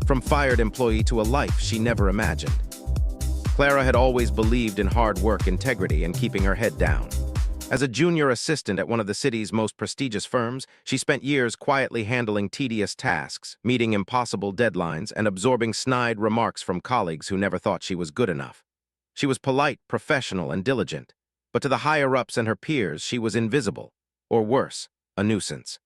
from fired employee to a life she never imagined. Clara had always believed in hard work, integrity, and keeping her head down. As a junior assistant at one of the city's most prestigious firms, she spent years quietly handling tedious tasks, meeting impossible deadlines, and absorbing snide remarks from colleagues who never thought she was good enough. She was polite, professional, and diligent, but to the higher-ups and her peers, she was invisible, or worse, a nuisance.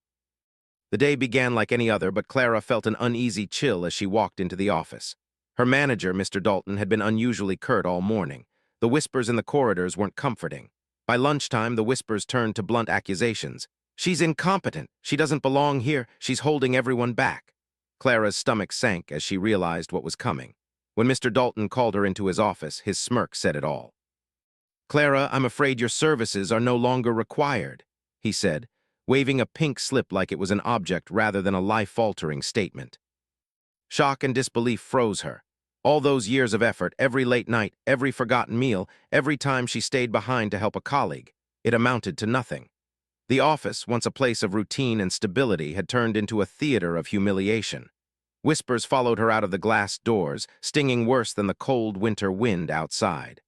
The day began like any other, but Clara felt an uneasy chill as she walked into the office. Her manager, Mr. Dalton, had been unusually curt all morning. The whispers in the corridors weren't comforting. By lunchtime, the whispers turned to blunt accusations. "She's incompetent. She doesn't belong here. She's holding everyone back." Clara's stomach sank as she realized what was coming. When Mr. Dalton called her into his office, his smirk said it all. "Clara, I'm afraid your services are no longer required," he said, waving a pink slip like it was an object rather than a life-altering statement. Shock and disbelief froze her. All those years of effort, every late night, every forgotten meal, every time she stayed behind to help a colleague, it amounted to nothing. The office, once a place of routine and stability, had turned into a theater of humiliation. Whispers followed her out of the glass doors, stinging worse than the cold winter wind outside.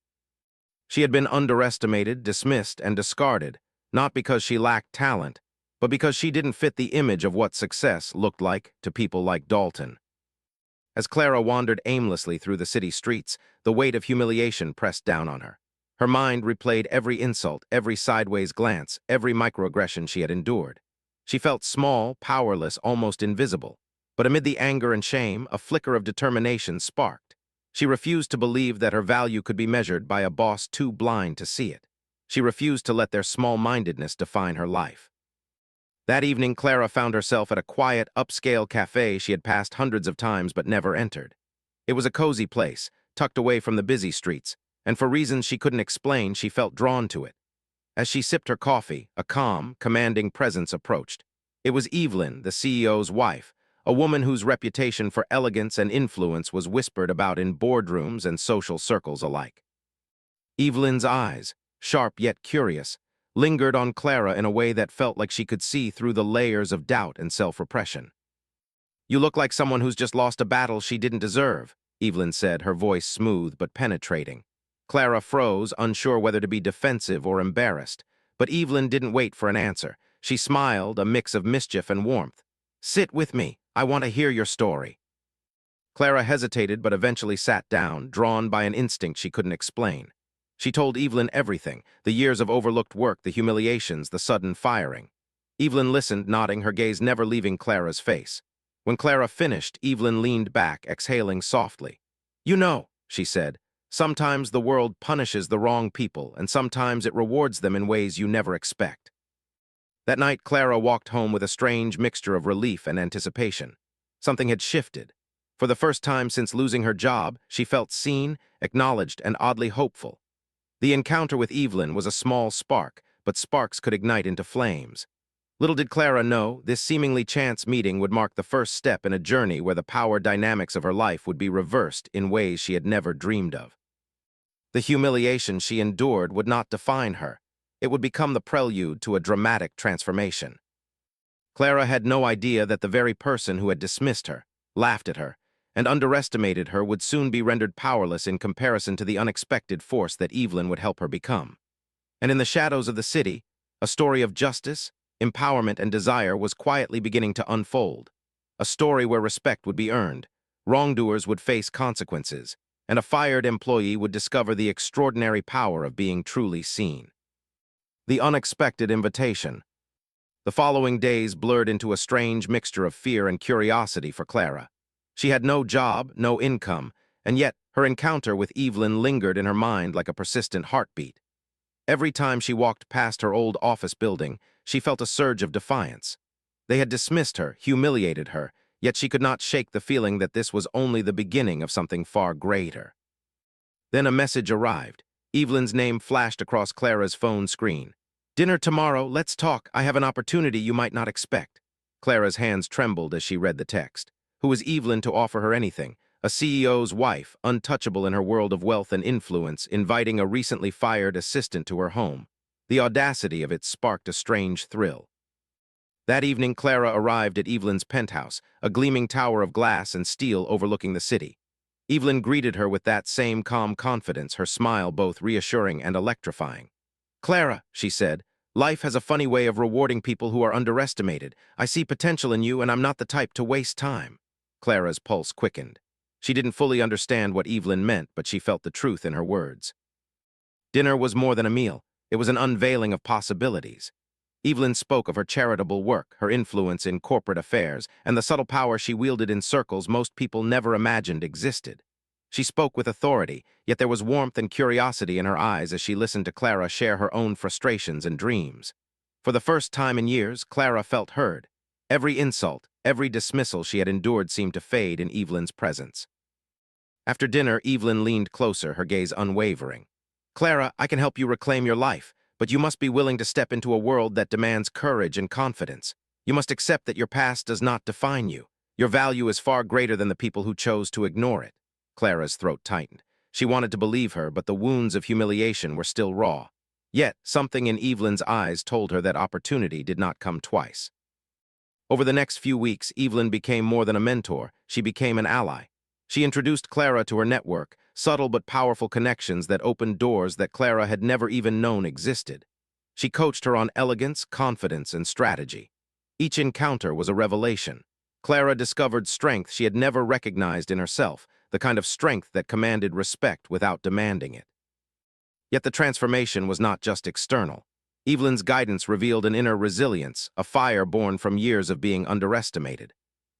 She had been underestimated, dismissed, and discarded, not because she lacked talent, but because she didn't fit the image of what success looked like to people like Dalton. As Clara wandered aimlessly through the city streets, the weight of humiliation pressed down on her. Her mind replayed every insult, every sideways glance, every microaggression she had endured. She felt small, powerless, almost invisible. But amid the anger and shame, a flicker of determination sparked. She refused to believe that her value could be measured by a boss too blind to see it. She refused to let their small-mindedness define her life. That evening, Clara found herself at a quiet, upscale cafe she had passed hundreds of times but never entered. It was a cozy place, tucked away from the busy streets, and for reasons she couldn't explain, she felt drawn to it. As she sipped her coffee, a calm, commanding presence approached. It was Evelyn, the CEO's wife, a woman whose reputation for elegance and influence was whispered about in boardrooms and social circles alike. Evelyn's eyes, sharp yet curious, lingered on Clara in a way that felt like she could see through the layers of doubt and self-repression. "You look like someone who's just lost a battle she didn't deserve," Evelyn said, her voice smooth but penetrating. Clara froze, unsure whether to be defensive or embarrassed, but Evelyn didn't wait for an answer. She smiled, a mix of mischief and warmth. "Sit with me. I want to hear your story." Clara hesitated but eventually sat down, drawn by an instinct she couldn't explain. She told Evelyn everything, the years of overlooked work, the humiliations, the sudden firing. Evelyn listened, nodding, her gaze never leaving Clara's face. When Clara finished, Evelyn leaned back, exhaling softly. "You know," she said, "sometimes the world punishes the wrong people, and sometimes it rewards them in ways you never expect." That night, Clara walked home with a strange mixture of relief and anticipation. Something had shifted. For the first time since losing her job, she felt seen, acknowledged, and oddly hopeful. The encounter with Evelyn was a small spark, but sparks could ignite into flames. Little did Clara know, this seemingly chance meeting would mark the first step in a journey where the power dynamics of her life would be reversed in ways she had never dreamed of. The humiliation she endured would not define her. It would become the prelude to a dramatic transformation. Clara had no idea that the very person who had dismissed her, laughed at her, and underestimated her would soon be rendered powerless in comparison to the unexpected force that Evelyn would help her become. And in the shadows of the city, a story of justice, empowerment, and desire was quietly beginning to unfold. A story where respect would be earned, wrongdoers would face consequences, and a fired employee would discover the extraordinary power of being truly seen. The unexpected invitation. The following days blurred into a strange mixture of fear and curiosity for Clara. She had no job, no income, and yet her encounter with Evelyn lingered in her mind like a persistent heartbeat. Every time she walked past her old office building, she felt a surge of defiance. They had dismissed her, humiliated her, yet she could not shake the feeling that this was only the beginning of something far greater. Then a message arrived. Evelyn's name flashed across Clara's phone screen. "Dinner tomorrow, let's talk. I have an opportunity you might not expect." Clara's hands trembled as she read the text. Who was Evelyn to offer her anything? A CEO's wife, untouchable in her world of wealth and influence, inviting a recently fired assistant to her home. The audacity of it sparked a strange thrill. That evening, Clara arrived at Evelyn's penthouse, a gleaming tower of glass and steel overlooking the city. Evelyn greeted her with that same calm confidence, her smile both reassuring and electrifying. "Clara," she said, "life has a funny way of rewarding people who are underestimated. I see potential in you, and I'm not the type to waste time." Clara's pulse quickened. She didn't fully understand what Evelyn meant, but she felt the truth in her words. Dinner was more than a meal. It was an unveiling of possibilities. Evelyn spoke of her charitable work, her influence in corporate affairs, and the subtle power she wielded in circles most people never imagined existed. She spoke with authority, yet there was warmth and curiosity in her eyes as she listened to Clara share her own frustrations and dreams. For the first time in years, Clara felt heard. Every insult, every dismissal she had endured seemed to fade in Evelyn's presence. After dinner, Evelyn leaned closer, her gaze unwavering. "Clara, I can help you reclaim your life, but you must be willing to step into a world that demands courage and confidence. You must accept that your past does not define you. Your value is far greater than the people who chose to ignore it." Clara's throat tightened. She wanted to believe her, but the wounds of humiliation were still raw. Yet, something in Evelyn's eyes told her that opportunity did not come twice. Over the next few weeks, Evelyn became more than a mentor. She became an ally. She introduced Clara to her network, subtle but powerful connections that opened doors that Clara had never even known existed. She coached her on elegance, confidence, and strategy. Each encounter was a revelation. Clara discovered strength she had never recognized in herself, the kind of strength that commanded respect without demanding it. Yet the transformation was not just external. Evelyn's guidance revealed an inner resilience, a fire born from years of being underestimated.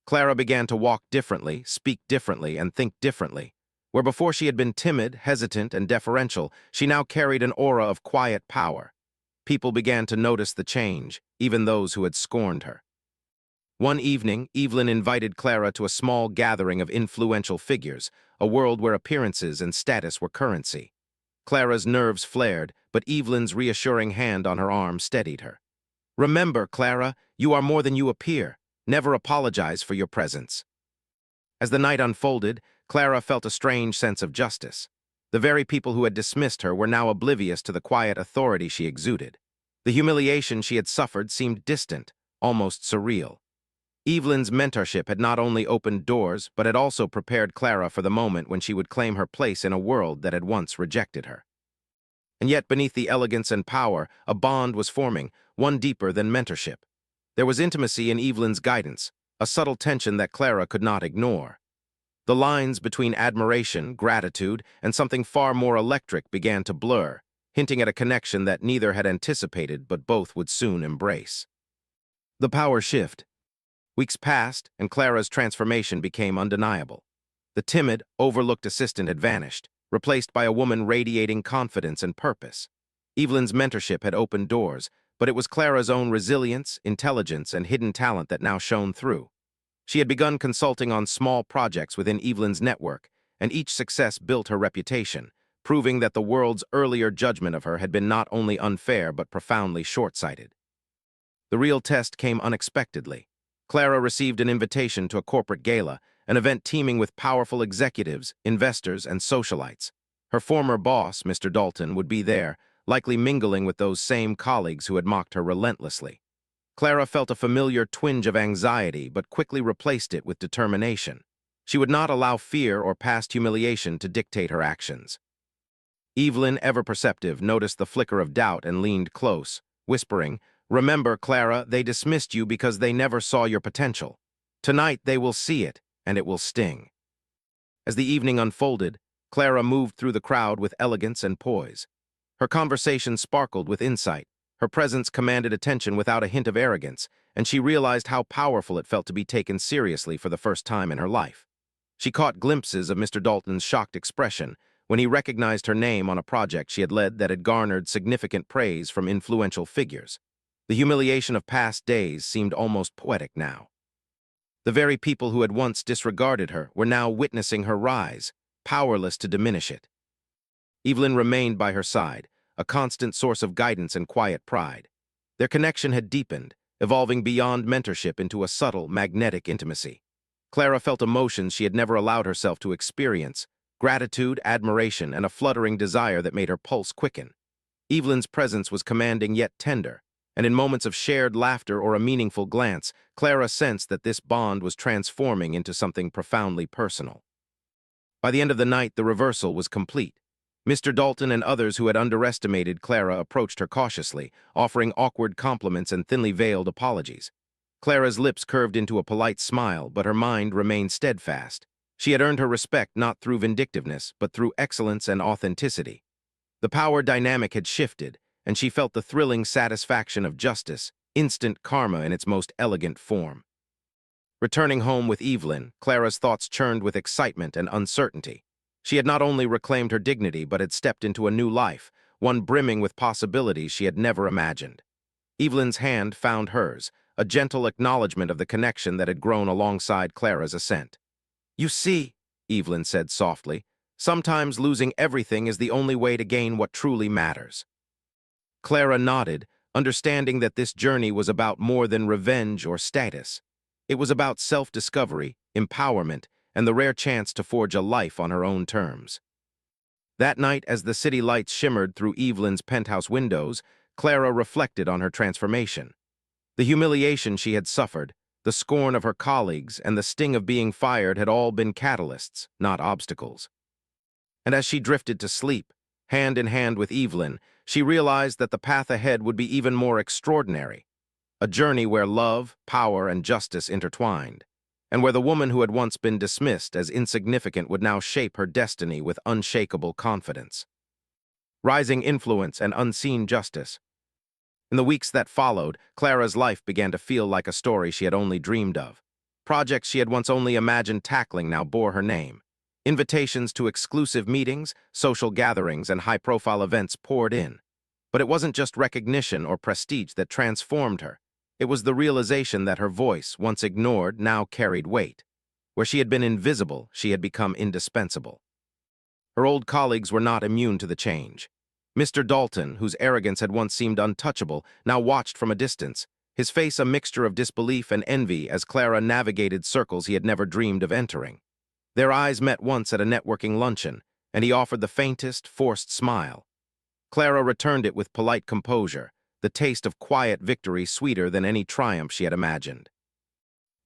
Clara began to walk differently, speak differently, and think differently. Where before she had been timid, hesitant, and deferential, she now carried an aura of quiet power. People began to notice the change, even those who had scorned her. One evening, Evelyn invited Clara to a small gathering of influential figures, a world where appearances and status were currency. Clara's nerves flared, but Evelyn's reassuring hand on her arm steadied her. "Remember, Clara, you are more than you appear. Never apologize for your presence." As the night unfolded, Clara felt a strange sense of justice. The very people who had dismissed her were now oblivious to the quiet authority she exuded. The humiliation she had suffered seemed distant, almost surreal. Evelyn's mentorship had not only opened doors, but had also prepared Clara for the moment when she would claim her place in a world that had once rejected her. And yet, beneath the elegance and power, a bond was forming, one deeper than mentorship. There was intimacy in Evelyn's guidance, a subtle tension that Clara could not ignore. The lines between admiration, gratitude, and something far more electric began to blur, hinting at a connection that neither had anticipated but both would soon embrace. The power shift. Weeks passed, and Clara's transformation became undeniable. The timid, overlooked assistant had vanished, replaced by a woman radiating confidence and purpose. Evelyn's mentorship had opened doors, but it was Clara's own resilience, intelligence, and hidden talent that now shone through. She had begun consulting on small projects within Evelyn's network, and each success built her reputation, proving that the world's earlier judgment of her had been not only unfair but profoundly short-sighted. The real test came unexpectedly. Clara received an invitation to a corporate gala, an event teeming with powerful executives, investors, and socialites. Her former boss, Mr. Dalton, would be there, likely mingling with those same colleagues who had mocked her relentlessly. Clara felt a familiar twinge of anxiety, but quickly replaced it with determination. She would not allow fear or past humiliation to dictate her actions. Evelyn, ever perceptive, noticed the flicker of doubt and leaned close, whispering, "Remember, Clara, they dismissed you because they never saw your potential. Tonight they will see it, and it will sting." As the evening unfolded, Clara moved through the crowd with elegance and poise. Her conversation sparkled with insight. Her presence commanded attention without a hint of arrogance, and she realized how powerful it felt to be taken seriously for the first time in her life. She caught glimpses of Mr. Dalton's shocked expression when he recognized her name on a project she had led that had garnered significant praise from influential figures. The humiliation of past days seemed almost poetic now. The very people who had once disregarded her were now witnessing her rise, powerless to diminish it. Evelyn remained by her side, a constant source of guidance and quiet pride. Their connection had deepened, evolving beyond mentorship into a subtle, magnetic intimacy. Clara felt emotions she had never allowed herself to experience, gratitude, admiration, and a fluttering desire that made her pulse quicken. Evelyn's presence was commanding yet tender, and in moments of shared laughter or a meaningful glance, Clara sensed that this bond was transforming into something profoundly personal. By the end of the night, the reversal was complete. Mr. Dalton and others who had underestimated Clara approached her cautiously, offering awkward compliments and thinly veiled apologies. Clara's lips curved into a polite smile, but her mind remained steadfast. She had earned her respect not through vindictiveness, but through excellence and authenticity. The power dynamic had shifted, and she felt the thrilling satisfaction of justice, instant karma in its most elegant form. Returning home with Evelyn, Clara's thoughts churned with excitement and uncertainty. She had not only reclaimed her dignity, but had stepped into a new life, one brimming with possibilities she had never imagined. Evelyn's hand found hers, a gentle acknowledgement of the connection that had grown alongside Clara's ascent. "You see," Evelyn said softly, "sometimes losing everything is the only way to gain what truly matters." Clara nodded, understanding that this journey was about more than revenge or status. It was about self-discovery, empowerment, and the rare chance to forge a life on her own terms. That night, as the city lights shimmered through Evelyn's penthouse windows, Clara reflected on her transformation. The humiliation she had suffered, the scorn of her colleagues, and the sting of being fired had all been catalysts, not obstacles. And as she drifted to sleep, hand in hand with Evelyn, she realized that the path ahead would be even more extraordinary, a journey where love, power, and justice intertwined, and where the woman who had once been dismissed as insignificant would now shape her destiny with unshakable confidence. Rising influence and unseen justice. In the weeks that followed, Clara's life began to feel like a story she had only dreamed of. Projects she had once only imagined tackling now bore her name. Invitations to exclusive meetings, social gatherings, and high-profile events poured in. But it wasn't just recognition or prestige that transformed her. It was the realization that her voice, once ignored, now carried weight. Where she had been invisible, she had become indispensable. Her old colleagues were not immune to the change. Mr. Dalton, whose arrogance had once seemed untouchable, now watched from a distance, his face a mixture of disbelief and envy as Clara navigated circles he had never dreamed of entering. Their eyes met once at a networking luncheon, and he offered the faintest, forced smile. Clara returned it with polite composure, the taste of quiet victory sweeter than any triumph she had imagined.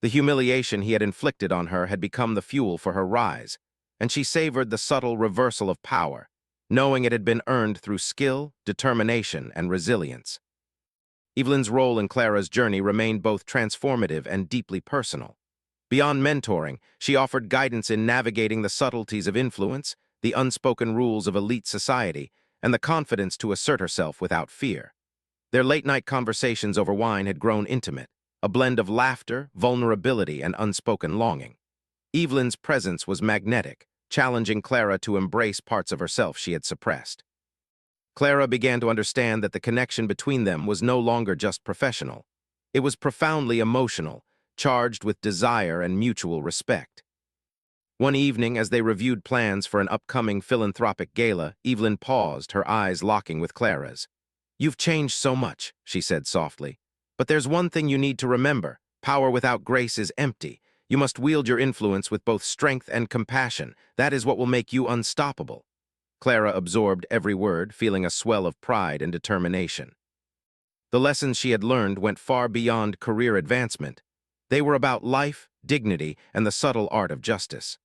The humiliation he had inflicted on her had become the fuel for her rise, and she savored the subtle reversal of power, knowing it had been earned through skill, determination, and resilience. Evelyn's role in Clara's journey remained both transformative and deeply personal. Beyond mentoring, she offered guidance in navigating the subtleties of influence, the unspoken rules of elite society, and the confidence to assert herself without fear. Their late-night conversations over wine had grown intimate, a blend of laughter, vulnerability, and unspoken longing. Evelyn's presence was magnetic, challenging Clara to embrace parts of herself she had suppressed. Clara began to understand that the connection between them was no longer just professional. It was profoundly emotional, charged with desire and mutual respect. One evening, as they reviewed plans for an upcoming philanthropic gala, Evelyn paused, her eyes locking with Clara's. "You've changed so much," she said softly. "But there's one thing you need to remember. Power without grace is empty. You must wield your influence with both strength and compassion. That is what will make you unstoppable." Clara absorbed every word, feeling a swell of pride and determination. The lessons she had learned went far beyond career advancement. They were about life, dignity, and the subtle art of justice.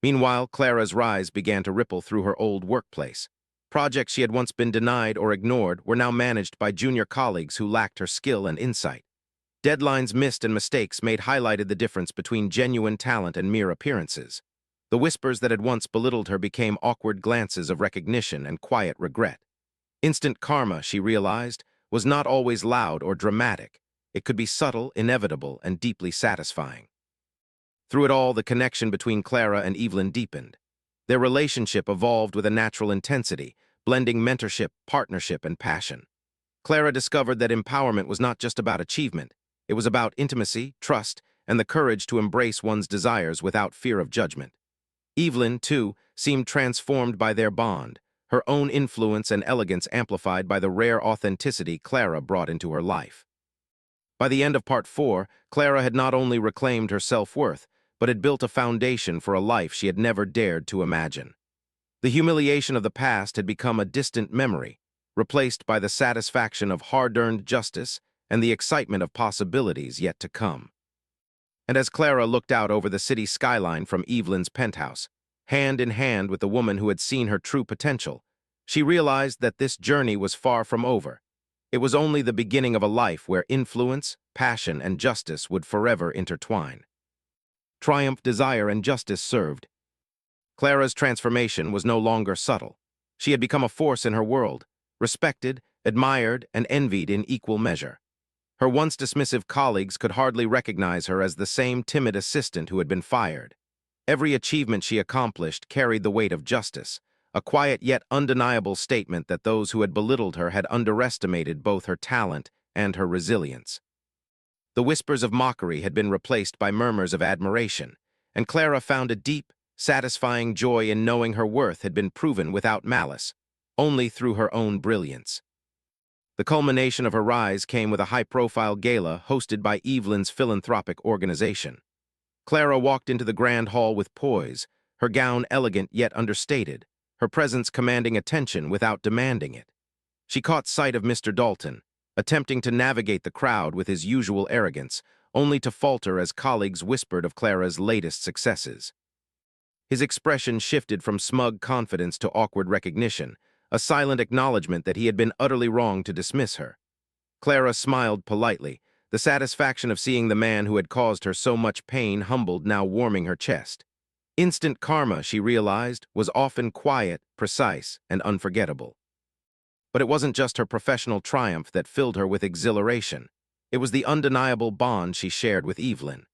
Meanwhile, Clara's rise began to ripple through her old workplace. Projects she had once been denied or ignored were now managed by junior colleagues who lacked her skill and insight. Deadlines missed and mistakes made highlighted the difference between genuine talent and mere appearances. The whispers that had once belittled her became awkward glances of recognition and quiet regret. Instant karma, she realized, was not always loud or dramatic. It could be subtle, inevitable, and deeply satisfying. Through it all, the connection between Clara and Evelyn deepened. Their relationship evolved with a natural intensity, blending mentorship, partnership, and passion. Clara discovered that empowerment was not just about achievement. It was about intimacy, trust, and the courage to embrace one's desires without fear of judgment. Evelyn, too, seemed transformed by their bond, her own influence and elegance amplified by the rare authenticity Clara brought into her life. By the end of Part 4, Clara had not only reclaimed her self-worth, but had built a foundation for a life she had never dared to imagine. The humiliation of the past had become a distant memory, replaced by the satisfaction of hard-earned justice and the excitement of possibilities yet to come. And as Clara looked out over the city skyline from Evelyn's penthouse, hand in hand with the woman who had seen her true potential, she realized that this journey was far from over. It was only the beginning of a life where influence, passion, and justice would forever intertwine. Triumph, desire, and justice served. Clara's transformation was no longer subtle. She had become a force in her world, respected, admired, and envied in equal measure. Her once dismissive colleagues could hardly recognize her as the same timid assistant who had been fired. Every achievement she accomplished carried the weight of justice, a quiet yet undeniable statement that those who had belittled her had underestimated both her talent and her resilience. The whispers of mockery had been replaced by murmurs of admiration, and Clara found a deep, satisfying joy in knowing her worth had been proven without malice, only through her own brilliance. The culmination of her rise came with a high-profile gala hosted by Evelyn's philanthropic organization. Clara walked into the grand hall with poise, her gown elegant yet understated, her presence commanding attention without demanding it. She caught sight of Mr. Dalton, attempting to navigate the crowd with his usual arrogance, only to falter as colleagues whispered of Clara's latest successes. His expression shifted from smug confidence to awkward recognition, a silent acknowledgement that he had been utterly wrong to dismiss her. Clara smiled politely, the satisfaction of seeing the man who had caused her so much pain humbled now warming her chest. Instant karma, she realized, was often quiet, precise, and unforgettable. But it wasn't just her professional triumph that filled her with exhilaration. It was the undeniable bond she shared with Evelyn.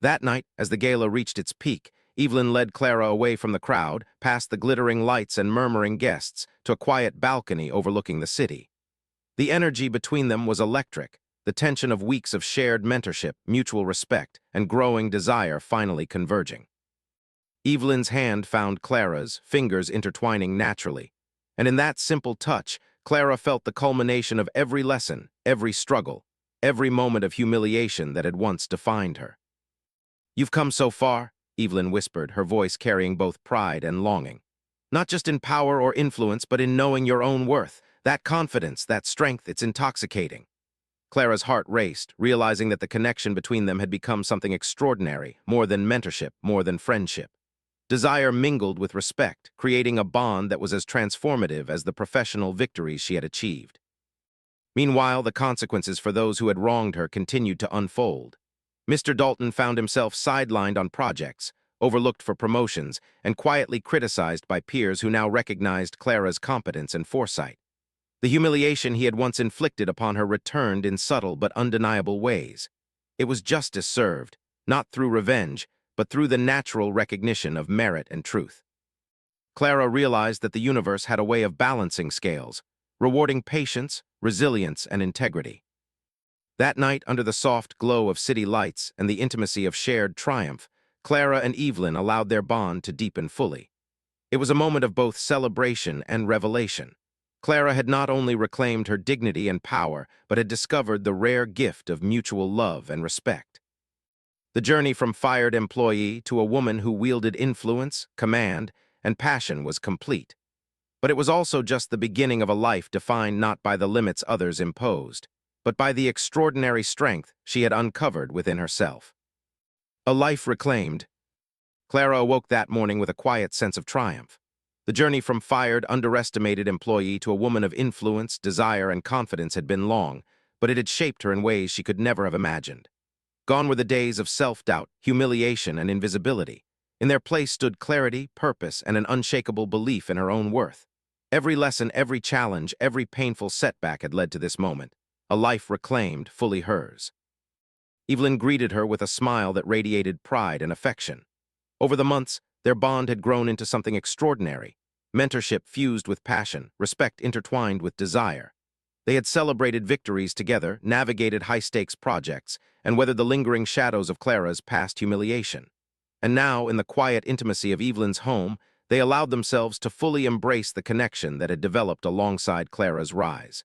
That night, as the gala reached its peak, Evelyn led Clara away from the crowd, past the glittering lights and murmuring guests, to a quiet balcony overlooking the city. The energy between them was electric, the tension of weeks of shared mentorship, mutual respect, and growing desire finally converging. Evelyn's hand found Clara's, fingers intertwining naturally, and in that simple touch, Clara felt the culmination of every lesson, every struggle, every moment of humiliation that had once defined her. "You've come so far," Evelyn whispered, her voice carrying both pride and longing. "Not just in power or influence, but in knowing your own worth. That confidence, that strength, it's intoxicating." Clara's heart raced, realizing that the connection between them had become something extraordinary, more than mentorship, more than friendship. Desire mingled with respect, creating a bond that was as transformative as the professional victories she had achieved. Meanwhile, the consequences for those who had wronged her continued to unfold. Mr. Dalton found himself sidelined on projects, overlooked for promotions, and quietly criticized by peers who now recognized Clara's competence and foresight. The humiliation he had once inflicted upon her returned in subtle but undeniable ways. It was justice served, not through revenge, but through the natural recognition of merit and truth. Clara realized that the universe had a way of balancing scales, rewarding patience, resilience, and integrity. That night, under the soft glow of city lights and the intimacy of shared triumph, Clara and Evelyn allowed their bond to deepen fully. It was a moment of both celebration and revelation. Clara had not only reclaimed her dignity and power, but had discovered the rare gift of mutual love and respect. The journey from fired employee to a woman who wielded influence, command, and passion was complete. But it was also just the beginning of a life defined not by the limits others imposed, but by the extraordinary strength she had uncovered within herself. A life reclaimed. Clara awoke that morning with a quiet sense of triumph. The journey from fired, underestimated employee to a woman of influence, desire, and confidence had been long, but it had shaped her in ways she could never have imagined. Gone were the days of self-doubt, humiliation, and invisibility. In their place stood clarity, purpose, and an unshakable belief in her own worth. Every lesson, every challenge, every painful setback had led to this moment, a life reclaimed, fully hers. Evelyn greeted her with a smile that radiated pride and affection. Over the months, their bond had grown into something extraordinary. Mentorship fused with passion, respect intertwined with desire. They had celebrated victories together, navigated high-stakes projects, and weathered the lingering shadows of Clara's past humiliation. And now, in the quiet intimacy of Evelyn's home, they allowed themselves to fully embrace the connection that had developed alongside Clara's rise.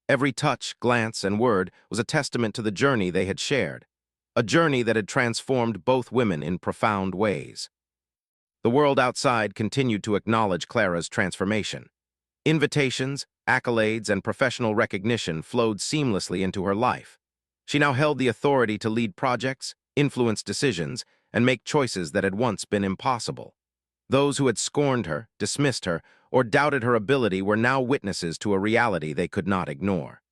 Every touch, glance, and word was a testament to the journey they had shared, a journey that had transformed both women in profound ways. The world outside continued to acknowledge Clara's transformation. Invitations, Accolades and professional recognition flowed seamlessly into her life. She now held the authority to lead projects, influence decisions, and make choices that had once been impossible. Those who had scorned her, dismissed her, or doubted her ability were now witnesses to a reality they could not ignore.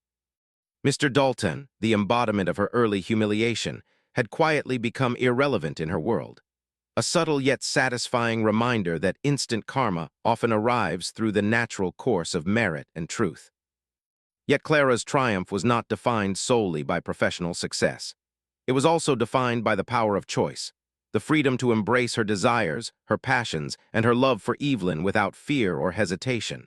Mr. Dalton, the embodiment of her early humiliation, had quietly become irrelevant in her world. A subtle yet satisfying reminder that instant karma often arrives through the natural course of merit and truth. Yet Clara's triumph was not defined solely by professional success. It was also defined by the power of choice, the freedom to embrace her desires, her passions, and her love for Evelyn without fear or hesitation.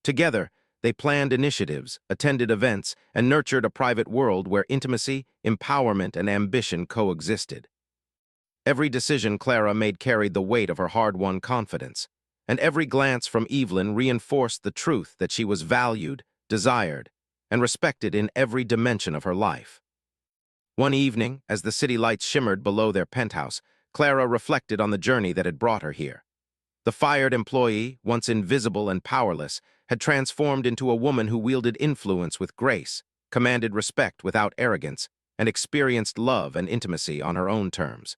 Together, they planned initiatives, attended events, and nurtured a private world where intimacy, empowerment, and ambition coexisted. Every decision Clara made carried the weight of her hard-won confidence, and every glance from Evelyn reinforced the truth that she was valued, desired, and respected in every dimension of her life. One evening, as the city lights shimmered below their penthouse, Clara reflected on the journey that had brought her here. The fired employee, once invisible and powerless, had transformed into a woman who wielded influence with grace, commanded respect without arrogance, and experienced love and intimacy on her own terms.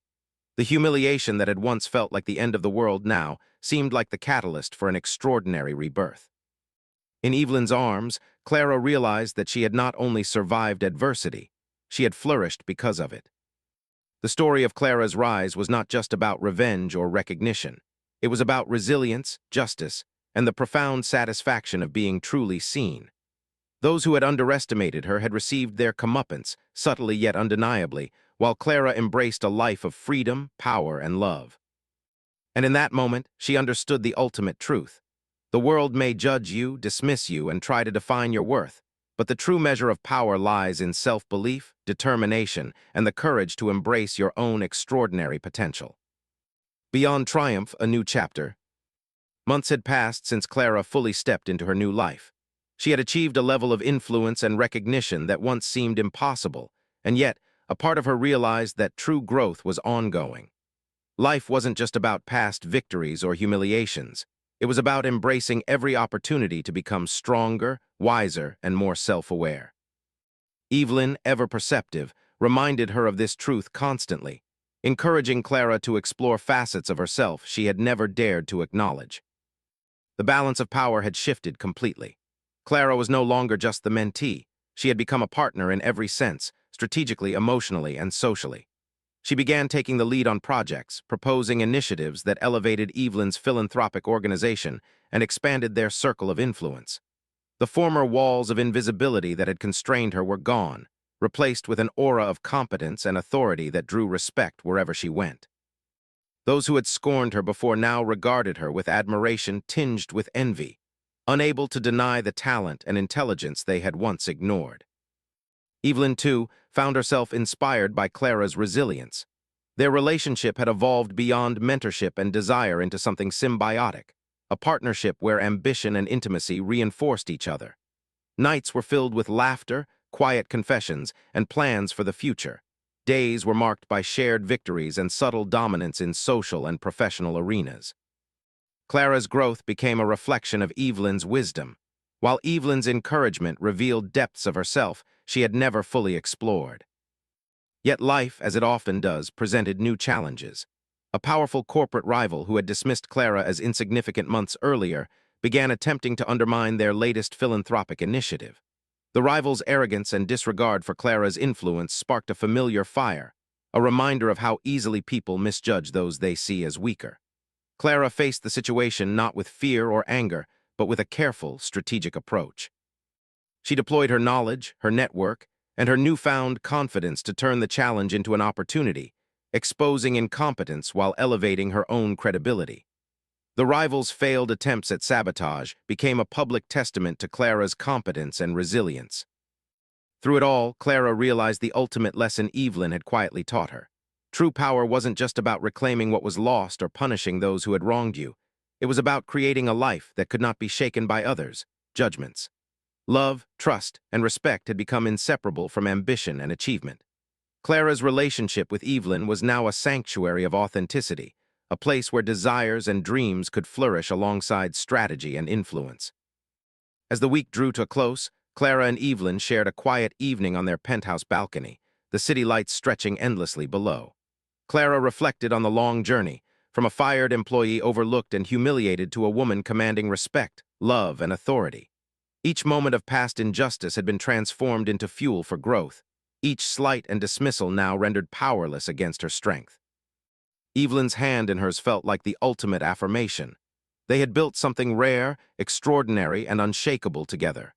The humiliation that had once felt like the end of the world now seemed like the catalyst for an extraordinary rebirth. In Evelyn's arms, Clara realized that she had not only survived adversity, she had flourished because of it. The story of Clara's rise was not just about revenge or recognition. It was about resilience, justice, and the profound satisfaction of being truly seen. Those who had underestimated her had received their comeuppance, subtly yet undeniably, while Clara embraced a life of freedom, power, and love. And in that moment, she understood the ultimate truth. The world may judge you, dismiss you, and try to define your worth, but the true measure of power lies in self-belief, determination, and the courage to embrace your own extraordinary potential. Beyond triumph, a new chapter. Months had passed since Clara fully stepped into her new life. She had achieved a level of influence and recognition that once seemed impossible, and yet, a part of her realized that true growth was ongoing. Life wasn't just about past victories or humiliations. It was about embracing every opportunity to become stronger, wiser, and more self-aware. Evelyn, ever perceptive, reminded her of this truth constantly, encouraging Clara to explore facets of herself she had never dared to acknowledge. The balance of power had shifted completely. Clara was no longer just the mentee. She had become a partner in every sense, strategically, emotionally, and socially. She began taking the lead on projects, proposing initiatives that elevated Evelyn's philanthropic organization and expanded their circle of influence. The former walls of invisibility that had constrained her were gone, replaced with an aura of competence and authority that drew respect wherever she went. Those who had scorned her before now regarded her with admiration tinged with envy, unable to deny the talent and intelligence they had once ignored. Evelyn, too, found herself inspired by Clara's resilience. Their relationship had evolved beyond mentorship and desire into something symbiotic, a partnership where ambition and intimacy reinforced each other. Nights were filled with laughter, quiet confessions, and plans for the future. Days were marked by shared victories and subtle dominance in social and professional arenas. Clara's growth became a reflection of Evelyn's wisdom, while Evelyn's encouragement revealed depths of herself she had never fully explored. Yet life, as it often does, presented new challenges. A powerful corporate rival who had dismissed Clara as insignificant months earlier began attempting to undermine their latest philanthropic initiative. The rival's arrogance and disregard for Clara's influence sparked a familiar fire, a reminder of how easily people misjudge those they see as weaker. Clara faced the situation not with fear or anger, but with a careful, strategic approach. She deployed her knowledge, her network, and her newfound confidence to turn the challenge into an opportunity, exposing incompetence while elevating her own credibility. The rival's failed attempts at sabotage became a public testament to Clara's competence and resilience. Through it all, Clara realized the ultimate lesson Evelyn had quietly taught her. True power wasn't just about reclaiming what was lost or punishing those who had wronged you. It was about creating a life that could not be shaken by others' judgments. Love, trust, and respect had become inseparable from ambition and achievement. Clara's relationship with Evelyn was now a sanctuary of authenticity, a place where desires and dreams could flourish alongside strategy and influence. As the week drew to a close, Clara and Evelyn shared a quiet evening on their penthouse balcony, the city lights stretching endlessly below. Clara reflected on the long journey, from a fired employee overlooked and humiliated to a woman commanding respect, love, and authority. Each moment of past injustice had been transformed into fuel for growth, each slight and dismissal now rendered powerless against her strength. Evelyn's hand in hers felt like the ultimate affirmation. They had built something rare, extraordinary, and unshakable together.